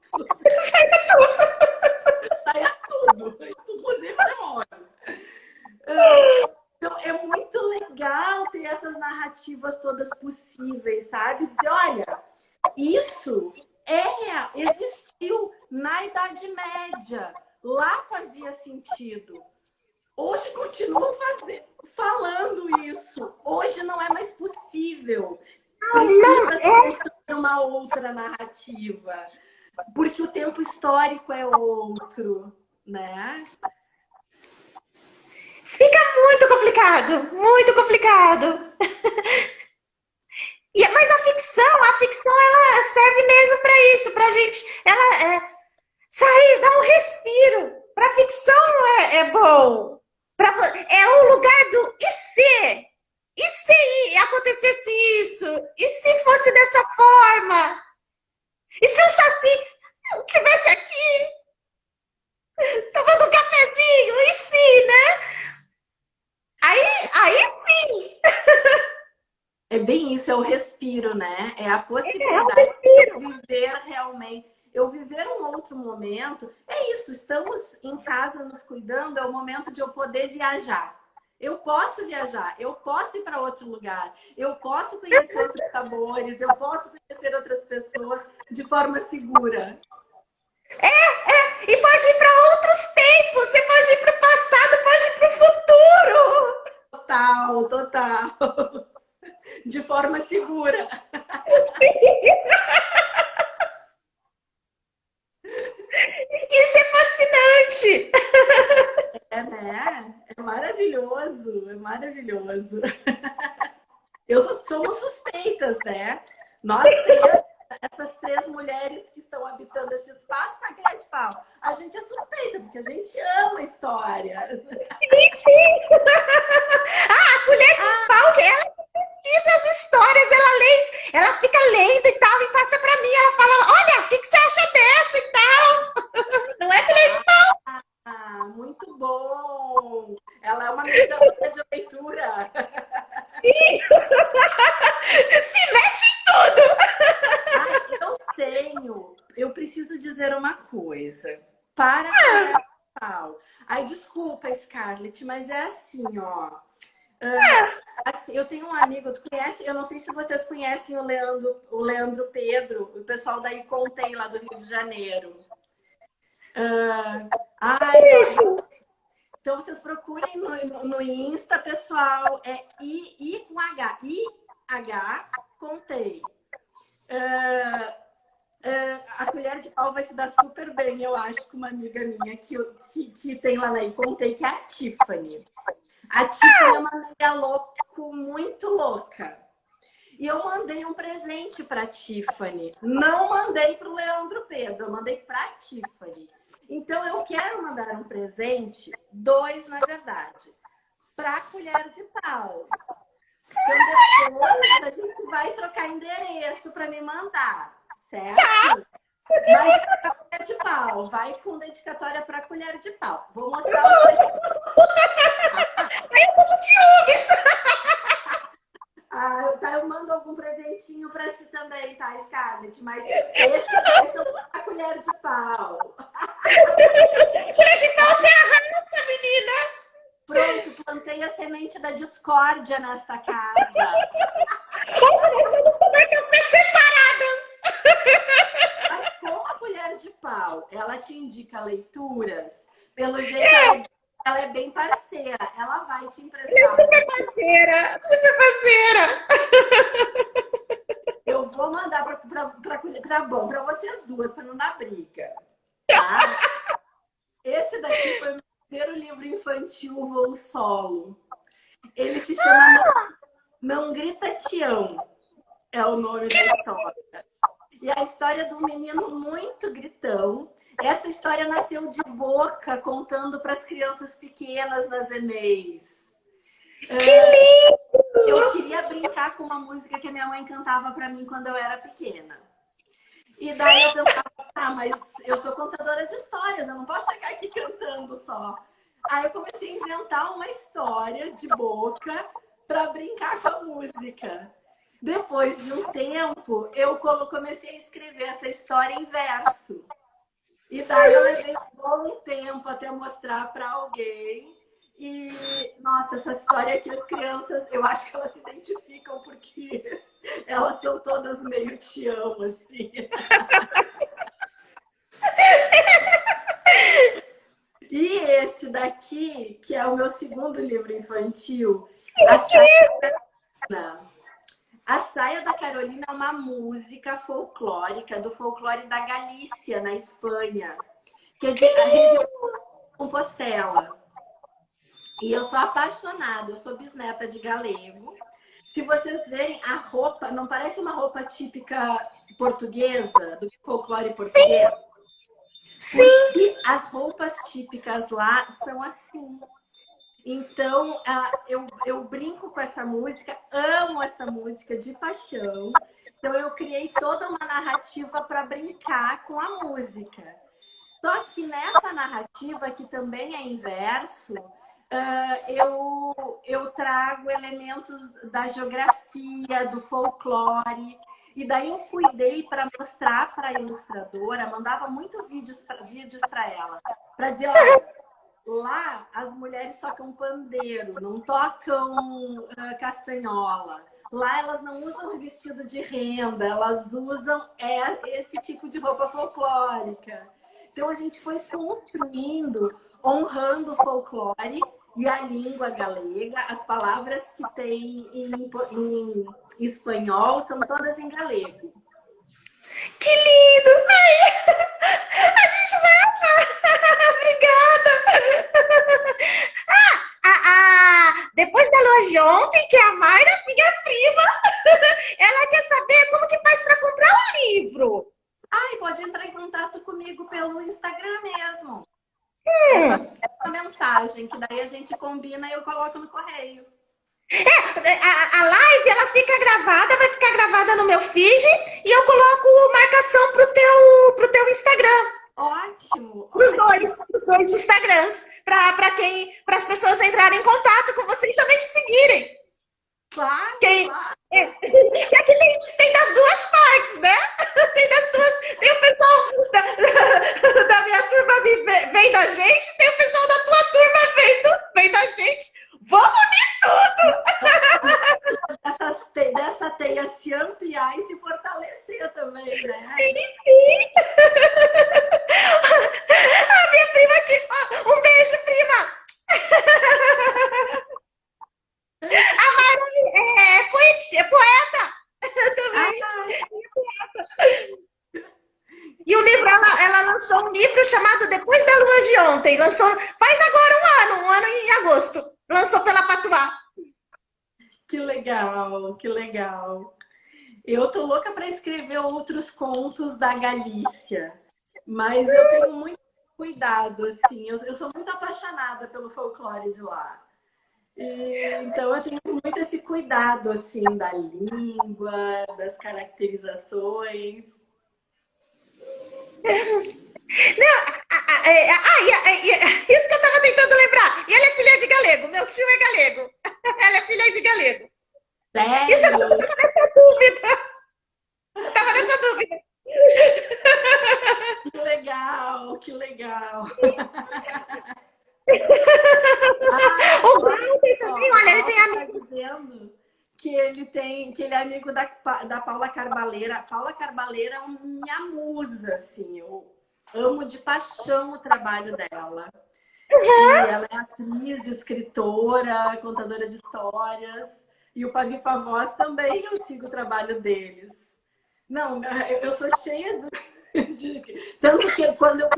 Saía tudo. Inclusive o demônio. Então, é muito legal ter essas narrativas todas possíveis, sabe? Dizer, olha, isso é real. Existiu na Idade Média. Lá fazia sentido. Hoje continuam falando isso. Hoje não é mais possível. Precisa se construir uma outra narrativa. Porque o tempo histórico é outro, né? Fica muito complicado, muito complicado. Mas a ficção, ela serve mesmo para isso, para a gente, sair, dar um respiro. Para a ficção é bom. É o lugar do e se? E se acontecesse isso? E se fosse dessa forma? E se o Saci estivesse aqui tomando um cafezinho? E se, né? Aí sim! É bem isso, é o respiro, né? É a possibilidade de viver realmente. Eu viver um outro momento, é isso, estamos em casa nos cuidando, é o momento de eu poder viajar. Eu posso viajar, eu posso ir para outro lugar, eu posso conhecer outros sabores, eu posso conhecer outras pessoas de forma segura. E pode ir para outros tempos, você pode ir para o passado, pode ir para o Total, futuro. total. De forma segura. Sim. Isso é fascinante! É, né? É maravilhoso, é maravilhoso. Somos suspeitas, né? Nós essas 3 mulheres que estão habitando este espaço na Cara de Pau, a gente é suspeita, porque a gente ama a história. Sim, sim! ela é uma mediadora de leitura. Se mete em tudo! Eu preciso dizer uma coisa. Para a colher de pau. Ai, desculpa, Scarlett, mas é assim, ó. Assim, eu tenho um amigo, tu conhece? Eu não sei se vocês conhecem o Leandro Pedro, o pessoal daí Contei, lá do Rio de Janeiro. Ai, Isso! então vocês procurem no Insta, pessoal. É I com H. I-H, Contei. A colher de pau vai se dar super bem, eu acho, com uma amiga minha que tem lá na Contei, que é a Tiffany. A Tiffany é uma amiga muito louca. E eu mandei um presente para a Tiffany. Não mandei para o Leandro Pedro, eu mandei para a Tiffany. Então, eu quero mandar um presente, 2, na verdade, para a colher de pau. Então, depois a gente vai trocar endereço para me mandar, certo? Mas a colher de pau, vai com dedicatória para a colher de pau. Vou mostrar os dois. Eu tô com ciúmes! Tá, eu mando algum presentinho para ti também, tá, Scarlett? Mas esse é a colher de pau. Colher de pau, você arrasa, menina! Pronto, plantei a semente da discórdia nesta casa. Nós somos separados! Mas com a colher de pau, ela te indica leituras, pelo jeito ela é bem parceira, ela vai te emprestar. Super parceira, super parceira! Eu vou mandar para vocês duas, para não dar briga. Tá? Esse daqui foi o meu primeiro livro infantil, voo solo. Ele se chama Não Grita Tião, é o nome da história. E a história de um menino muito gritão. Essa história nasceu de boca, contando para as crianças pequenas nas ENEIs. Que lindo! Eu queria brincar com uma música que a minha mãe cantava para mim quando eu era pequena. E daí eu pensava, mas eu sou contadora de histórias, eu não posso chegar aqui cantando só. Aí eu comecei a inventar uma história de boca para brincar com a música. Depois de um tempo, eu comecei a escrever essa história em verso. E daí eu levei um bom tempo até mostrar para alguém. E, nossa, essa história aqui, as crianças, eu acho que elas se identificam porque elas são todas meio te amo, assim. E esse daqui, que é o meu segundo livro infantil, A Saia da Carolina é uma música folclórica do folclore da Galícia, na Espanha, que é da região de Compostela. E eu sou apaixonada, eu sou bisneta de galego. Se vocês verem, a roupa não parece uma roupa típica portuguesa, do folclore português? Sim! Porque as roupas típicas lá são assim. Então, eu brinco com essa música, amo essa música de paixão. Então, eu criei toda uma narrativa para brincar com a música. Só que nessa narrativa, que também é em verso, eu trago elementos da geografia, do folclore. E daí eu cuidei para mostrar para a ilustradora, mandava muito vídeos para ela, para dizer, olha, lá as mulheres tocam pandeiro, não tocam castanhola. Lá elas não usam vestido de renda, elas usam esse tipo de roupa folclórica. Então a gente foi construindo, honrando o folclore e a língua galega. As palavras que tem em espanhol são todas em galego. Que lindo! Ai, a gente vai amar! Obrigada! Depois da lua de ontem, que a Mayra, minha prima, ela quer saber como que faz para comprar um livro. Ai, pode entrar em contato comigo pelo Instagram mesmo. É só uma mensagem, que daí a gente combina e eu coloco no correio. A live, ela fica gravada, vai ficar gravada no meu feed e eu coloco marcação pro teu Instagram. Ótimo, Dos ótimo. dois, dos dois Instagrams, para as pessoas entrarem em contato com você e também te seguirem. Claro, Quem, claro. que aqui tem das duas partes, né? Tem das duas. Tem o pessoal da minha turma vem da gente, tem o pessoal da tua turma vem da gente. Vamos unir tudo! Dessa teia se ampliar e se fortalecer também, né? Sim, sim. A minha prima aqui. Um beijo, prima. A Mari é poeta também. Ah, E o livro, ela lançou um livro chamado Depois da Lua de Ontem. Lançou faz agora um ano em agosto. Lançou pela Patuá. que legal, que legal. Eu tô louca para escrever outros contos da Galícia, mas eu tenho muito cuidado, assim. Eu sou muito apaixonada pelo folclore de lá. Então eu tenho muito esse cuidado, assim, da língua, das caracterizações. Isso que eu estava tentando lembrar. E ela é filha de galego. Meu tio é galego. Ela é filha de galego. Isso eu Sério? estava nessa dúvida. Eu estava nessa dúvida. Que legal, que legal. O Olha Walter só, também, o olha, ele tem Walter está amigos. dizendo que ele é amigo da Paula Carbaleira. A Paula Carbaleira é minha musa, assim. Eu amo de paixão o trabalho dela. E ela é atriz, escritora, contadora de histórias. E o Pavi Pavós também, eu sigo o trabalho deles. Não, eu sou cheia de... Tanto que quando eu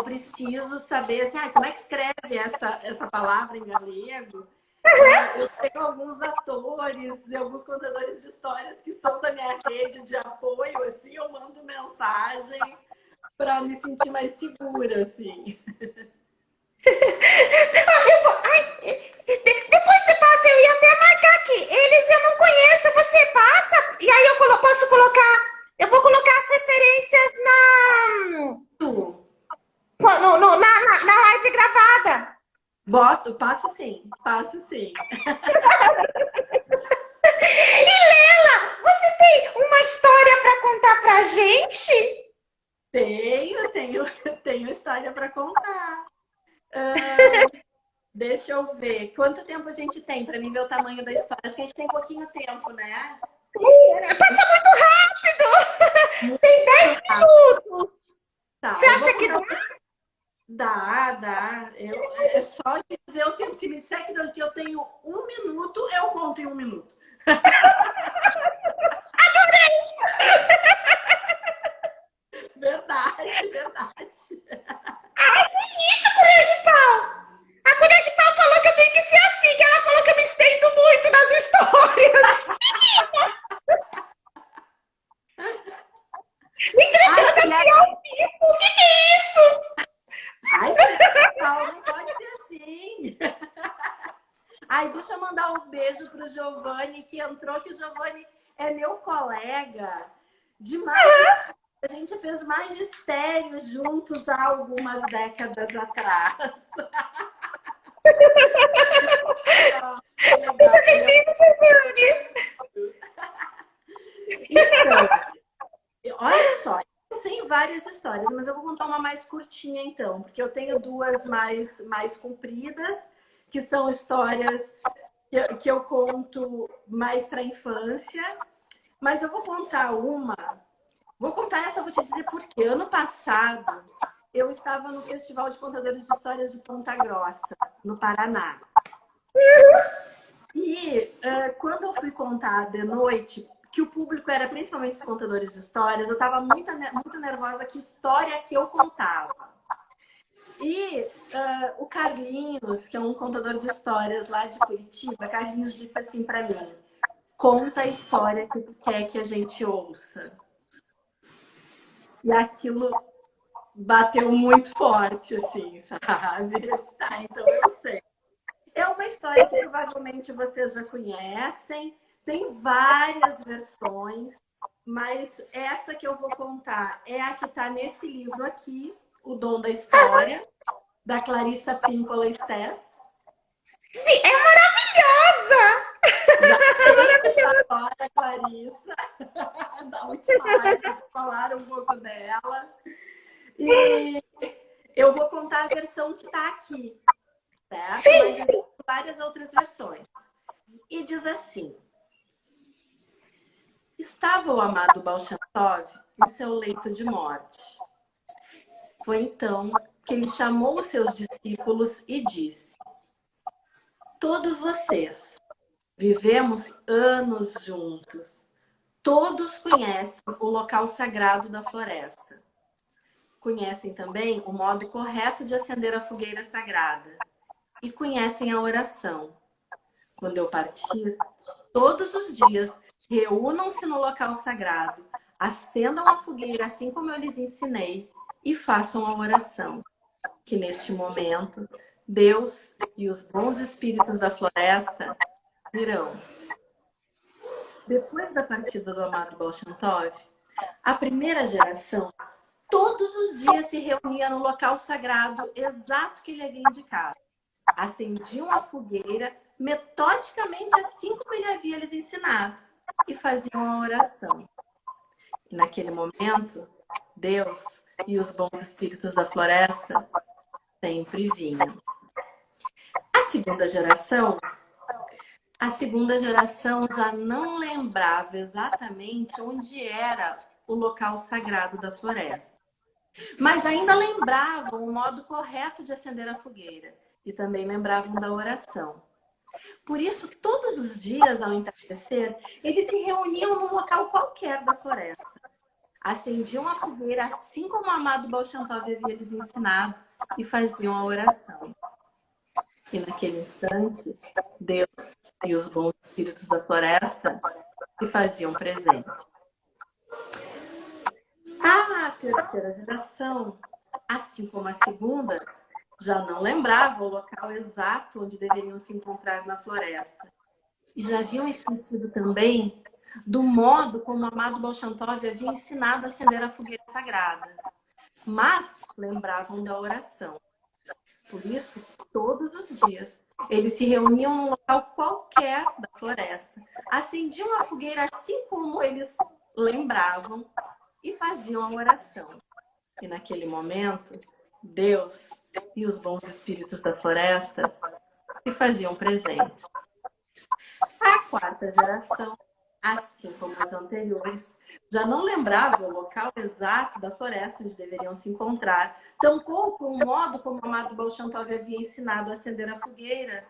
preciso saber assim, como é que escreve essa palavra em galego, eu tenho alguns atores e alguns contadores de histórias que são da minha rede de apoio, assim, eu mando mensagem para me sentir mais segura, assim. Depois você passa, eu ia até marcar aqui. Eles eu não conheço, você passa. E aí eu posso colocar. Eu vou colocar as referências na live gravada. Passo sim. E Lela, você tem uma história para contar pra gente? Tenho história para contar. Deixa eu ver. Quanto tempo a gente tem para mim ver o tamanho da história? Acho que a gente tem pouquinho tempo, né? Passa muito rápido. Muito Tem 10 rápido. minutos. Você Tá, eu vou acha que contar. dá? Dá. É só dizer o tempo. Se me disser que eu tenho 1 minuto, eu conto em 1 minuto. Verdade, verdade. Isso, colher de pau. A colher de pau falou que eu tenho que ser assim, que ela falou que eu me estendo muito nas histórias. Me Ai, entregando colher... aqui ao vivo. O que é isso? Ai, colher de pau, não pode ser assim. Ai, deixa eu mandar um beijo pro Giovanni, que entrou, que o Giovanni é meu colega de magistério. A gente fez magistério juntos há algumas décadas atrás. Legal. Então, olha só, eu sei várias histórias, mas eu vou contar uma mais curtinha então, porque eu tenho duas mais compridas, que são histórias que eu conto mais para a infância, mas eu vou contar essa, eu vou te dizer por quê. Ano passado, eu estava no Festival de Contadores de Histórias de Ponta Grossa, no Paraná. E quando eu fui contar de noite, que o público era principalmente os contadores de histórias, eu estava muito nervosa que história que eu contava. E o Carlinhos, que é um contador de histórias lá de Curitiba, Carlinhos disse assim para mim: conta a história que tu quer que a gente ouça. E aquilo bateu muito forte, assim, sabe? Tá, então eu sei. É uma história que provavelmente vocês já conhecem, tem várias versões. mas essa que eu vou contar é a que está nesse livro aqui, O Dom da História, da Clarissa Pinkola Estés. Sim, é maravilhosa! Já sei essa história, Clarissa. Da última live vocês falaram um pouco dela. E eu vou contar a versão que está aqui, certo? Sim, Mas sim. existem várias outras versões. E diz assim: estava o amado Baal Shem Tov em seu leito de morte. Foi então que ele chamou os seus discípulos e disse: todos vocês vivemos anos juntos. Todos conhecem o local sagrado da floresta. Conhecem também o modo correto de acender a fogueira sagrada. E conhecem a oração. Quando eu partir, todos os dias, reúnam-se no local sagrado, acendam a fogueira assim como eu lhes ensinei e façam a oração. Que neste momento, Deus e os bons espíritos da floresta virão. Depois da partida do amado Baal Shem Tov, a primeira geração todos os dias se reunia no local sagrado exato que ele havia indicado. Acendiam a fogueira metodicamente assim como ele havia lhes ensinado e faziam a oração. E naquele momento, Deus e os bons espíritos da floresta sempre vinham. A segunda geração já não lembrava exatamente onde era o local sagrado da floresta, mas ainda lembravam o modo correto de acender a fogueira e também lembravam da oração. Por isso, todos os dias, ao entardecer, eles se reuniam num local qualquer da floresta. Acendiam a fogueira assim como o amado Baal Shem Tov havia lhes ensinado e faziam a oração. E naquele instante, Deus e os bons espíritos da floresta se faziam presentes. A terceira geração, assim como a segunda, já não lembrava o local exato onde deveriam se encontrar na floresta. E já haviam esquecido também do modo como o amado Baal Shem Tov havia ensinado a acender a fogueira sagrada. Mas lembravam da oração. Por isso, todos os dias, eles se reuniam num local qualquer da floresta, acendiam a fogueira assim como eles lembravam e faziam a oração. E naquele momento, Deus e os bons espíritos da floresta se faziam presentes. A quarta geração, assim como as anteriores, já não lembrava o local exato da floresta onde deveriam se encontrar, tampouco o modo como o amado Baal Shem Tov havia ensinado a acender a fogueira.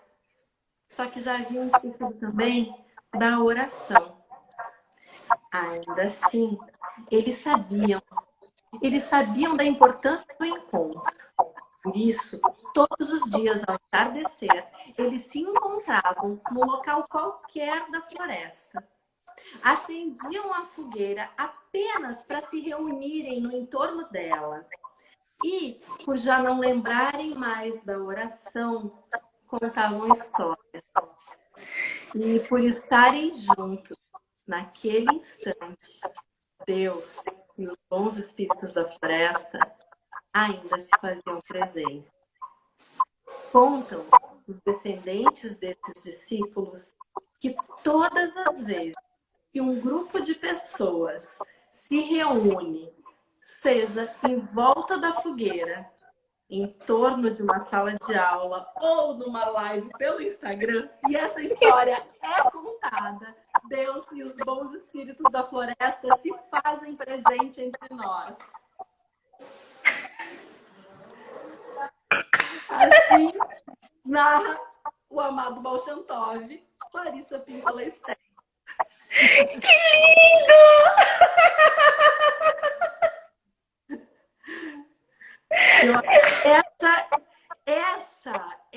Só que já haviam esquecido também da oração. Ainda assim, eles sabiam da importância do encontro. Por isso, todos os dias ao entardecer, eles se encontravam no local qualquer da floresta. Acendiam a fogueira apenas para se reunirem no entorno dela. E, por já não lembrarem mais da oração, contavam história. E por estarem juntos naquele instante, Deus e os bons espíritos da floresta ainda se faziam presentes. Contam os descendentes desses discípulos que todas as vezes que um grupo de pessoas se reúne, seja em volta da fogueira, em torno de uma sala de aula ou numa live pelo Instagram, e essa história é contada, Deus e os bons espíritos da floresta se fazem presente entre nós. Assim narra o amado Baal Shem Tov, Clarissa Pinkola Estés. Que lindo!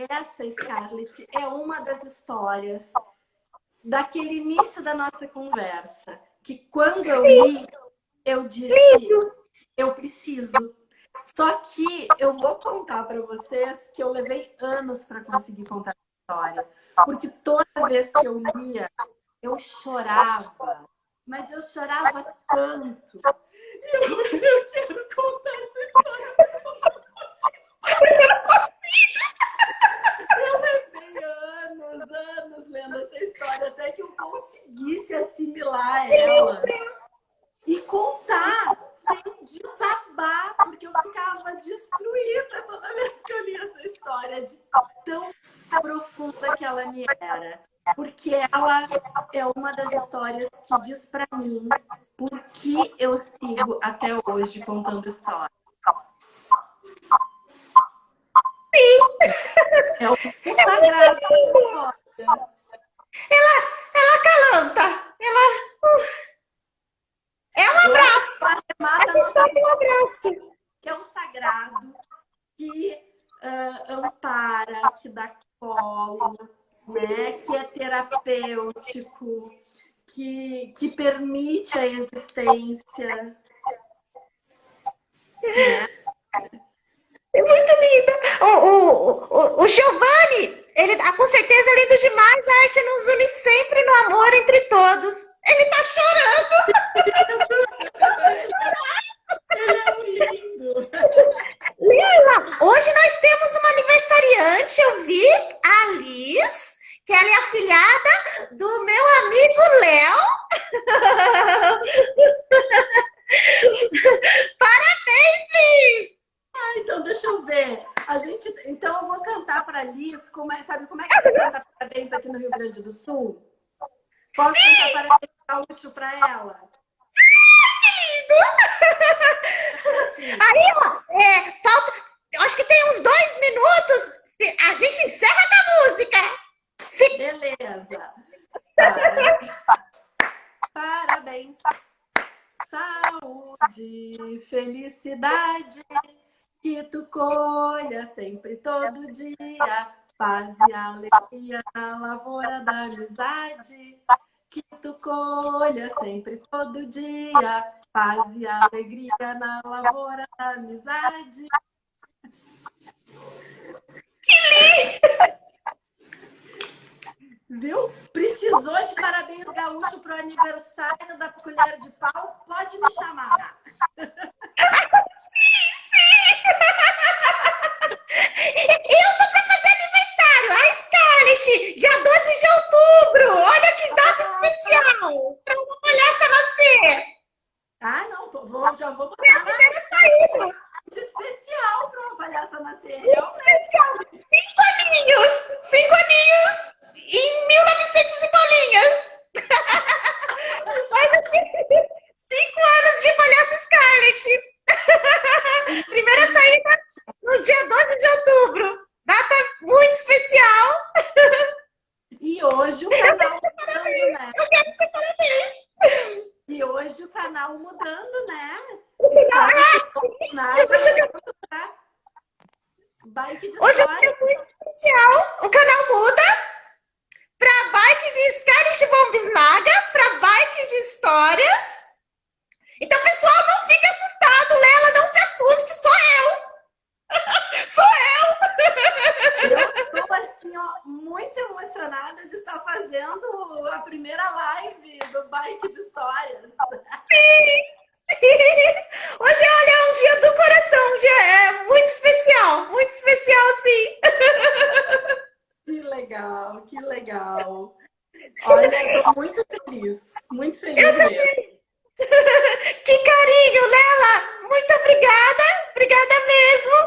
Essa, Scarlett, é uma das histórias daquele início da nossa conversa, que quando eu li, eu disse, eu preciso. Só que eu vou contar para vocês que eu levei anos para conseguir contar a história, porque toda vez que eu lia, eu chorava mas eu chorava tanto. Eu quero contar essa história. Eu levei anos lendo essa história até que eu conseguisse assimilar ela e contar sem desabar, porque eu ficava destruída toda vez que eu li essa história, de tão profunda que ela me era. Porque ela é uma das histórias que diz pra mim por que eu sigo até hoje contando história. É o sagrado da história. Ela acalanta. É um abraço. Mata Essa história é um abraço. que é o sagrado, que ampara, que dá colo, né? Que é terapêutico, que permite a existência. Né? É muito linda. O Giovanni, ele, com certeza, lindo demais. A arte nos une sempre no amor entre todos. Ele tá chorando. Ele é lindo. Leila, hoje nós temos uma aniversariante, eu vi, a Liz, que ela é afilhada do meu amigo Léo. Parabéns, Liz! Então, deixa eu ver. Então, eu vou cantar para a Liz. Sabe como é que você canta parabéns aqui no Rio Grande do Sul? Posso cantar parabéns gaúcho para ela? Aí, ó, falta, acho que tem uns 2 minutos, a gente encerra com a música. Beleza. Parabéns, saúde, felicidade, que tu colha sempre, todo dia, paz e alegria na lavoura da amizade. Que tu colha sempre, todo dia, paz e alegria na lavoura da amizade. Que lindo! Viu? Precisou de parabéns gaúcho pro aniversário da colher de pau? Pode me chamar. Sim! Eu tô pra fazer aniversário, a Scarlett, dia 12 de outubro. Olha que data especial pra uma palhaça nascer. Não, já vou botar na especial para uma palhaça nascer. Especial. 5 aninhos em 1900 e bolinhas. Mas assim, 5 anos de palhaça Scarlett. Primeira saída no dia 12 de outubro. Data muito especial. E hoje o canal mudando, né? Eu quero ser parabéns. E hoje o canal mudando, né? Bike de hoje história. é muito especial. O canal muda para bike de Scarlett Bombsnaga, para bike de histórias. Então, pessoal, não fique assustado, Lela, não se assuste, sou eu. Sou eu. Eu estou, assim, ó, muito emocionada de estar fazendo a primeira live do Bike de Histórias. Sim, sim. Hoje, olha, é um dia do coração, um dia muito especial, sim. Que legal, que legal. Olha, estou muito feliz mesmo. Que carinho, Lela, muito obrigada mesmo.